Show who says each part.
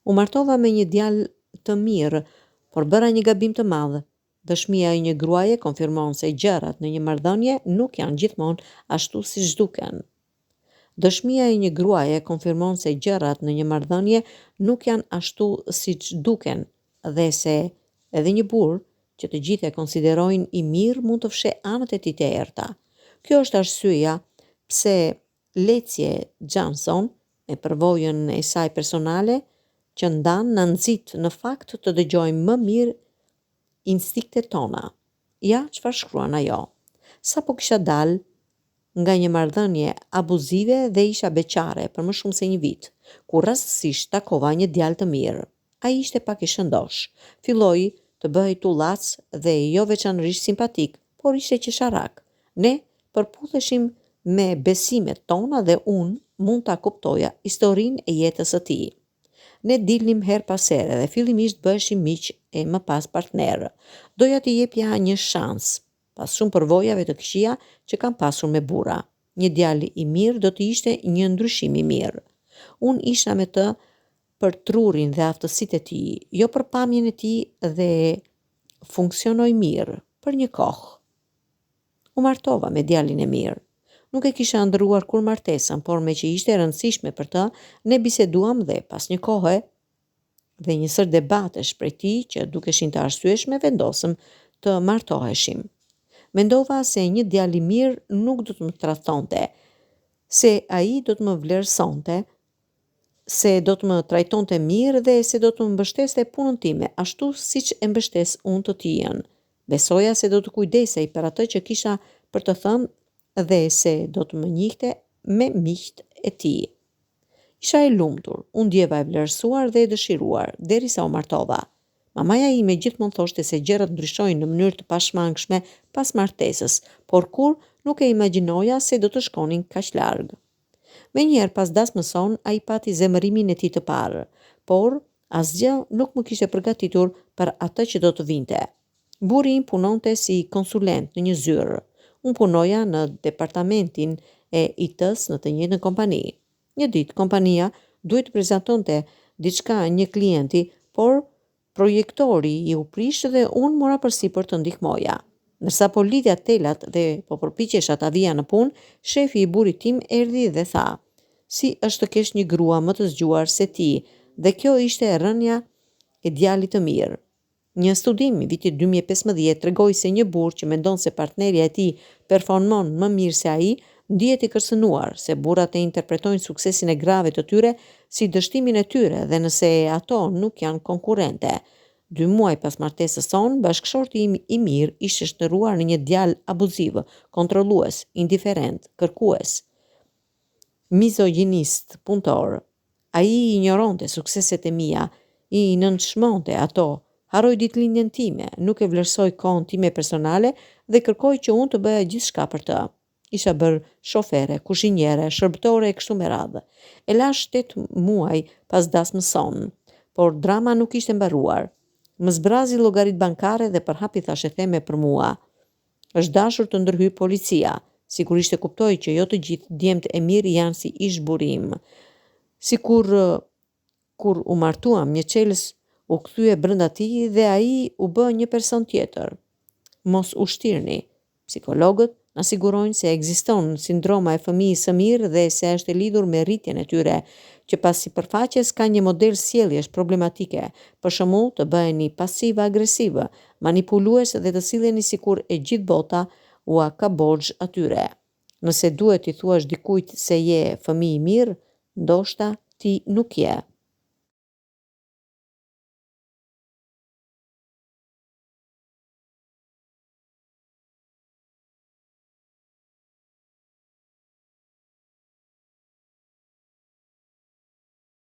Speaker 1: U martova me një djalë të mirë, por bëra një gabim të madh. Dëshmia e një gruaje konfirmon se gjërat në një marrëdhënie nuk janë gjithmonë ashtu siç duken. Dëshmia e një gruaje konfirmon se gjërat në një marrëdhënie nuk janë ashtu siç duken dhe se edhe një burr që të gjithë e konsiderojnë i mirë mund të fshehë anët e tij të errta. Kjo është arsyeja pse Lecie Jansson, me përvojën e saj personale, që ndan në nxit në fakt të dëgjojmë më mirë instiktet tona. Ja, çfarë shkruan ajo. Sa po kisha dalë nga një marrëdhënie abuzive dhe isha beqare për më shumë se një vit, kur rastësisht takova një djalë të mirë. Ai ishte pak i shëndosh. Filloi të bëhej tullac dhe jo veçanërisht simpatik, por ishte qesharak. Ne përputheshim me besimet tona dhe unë mund ta kuptoja historinë e jetës së tij. Ne dilnim her pas here dhe fillimisht bëheshim miq e më pas partnerë. Doja t'i jepja një shans, pas shumë përvojave të këqija që kam pasur me burra. Një djalë i mirë do të ishte një ndryshim i mirë. Unë isha me të për trurin dhe aftësitë e tij, jo për pamjen e tij dhe funksionoi mirë për një kohë. U martova me djalin e mirë. Nuk e kisha ndërruar kur martesën, por me që ishte e rëndësishme për të, ne biseduam dhe pas një kohe dhe një sër debatesh prej tij që dukeshin të arsyeshme vendosëm të martoheshim. Mendova se një djalë i mirë nuk do të më tradhtonte, se ai do të më vlerësonte, se do të më trajtonte mirë dhe se do të më mbështeste punën time, ashtu siç e mbështes unë të tijën. Besoja se do të kujdesej për atë që kisha për të thënë dhe se do të më njihte me miqt e tij. Isha e lumtur, unë ndjeva e vlerësuar dhe e dëshiruar, derisa u martova. Mamaja ime gjithmonë thoshte se gjërat ndryshojnë në mënyrë të pashmangshme pas martesës, por kur nuk e imagjinoja se do të shkonin kaq larg. Menjëherë pas dasmës son, ai pati zemërimin e tij të parë, por asgjë nuk më kishte përgatitur për atë që do të vinte. Burri im punonte si konsulent në një zyrë. Unë punoja në departamentin e IT-s në të njëjtën kompani. Një ditë kompania duhet të prezantonte diçka një klienti, por projektori i u prish dhe unë mora përsipër të ndihmoja. Ndërsa po lidhja telat dhe po përpiqesha ta vija në punë, shefi i burrit tim erdhi dhe tha: "Si është të kesh një grua më të zgjuar se ti?" Dhe kjo ishte rënja e djalit të mirë. Një studim i vitit 2015 tregoi se një burr që mendon se partnerja e tij performon më mirë se ai, ndihet i kërcënuar, se burrat e interpretojnë suksesin e grave të tyre si dështimin e tyre dhe nëse ato nuk janë konkurrente. 2 muaj pas martesës son, bashkëshorti im i mirë ishte shndërruar në një djalë abuziv, kontrollues, indiferent, kërkues, mizogjinist, punëtor. Ai ignoronte sukseset e mia, i nënçmonte ato, harroi ditëlindjen time, nuk e vlerësoi kohën time personale dhe kërkoi që unë të bëja gjithçka për të. Isha bërë shofere, kuzhinjere, shërbëtore e kështu me radhë. E lash 8 muaj pas dasmës son, por drama nuk ishte mbaruar. Më zbrazi llogaritë bankare dhe përhapi thashë theme për mua. Është dashur të ndërhyj policia. Sigurisht e kuptoj që jo të gjithë djemtë e mirë janë si ish burim. Sikur kur u martuam, një çelës u kthye brenda tij dhe ai u bë një person tjetër. Mos u shtirni. Psikologët na sigurojnë se ekziston sindroma e fëmijës së mirë dhe se është e lidhur me rritjen e tyre, që pas sipërfaqes ka një model sjelljesh problematike, për shembull të bëheni pasiv-agresiv, manipulues dhe të silleni sikur e gjithë bota ua ka borxh atyre. Nëse duhet t'i thuash dikujt se je fëmijë i mirë, ndoshta ti nuk je.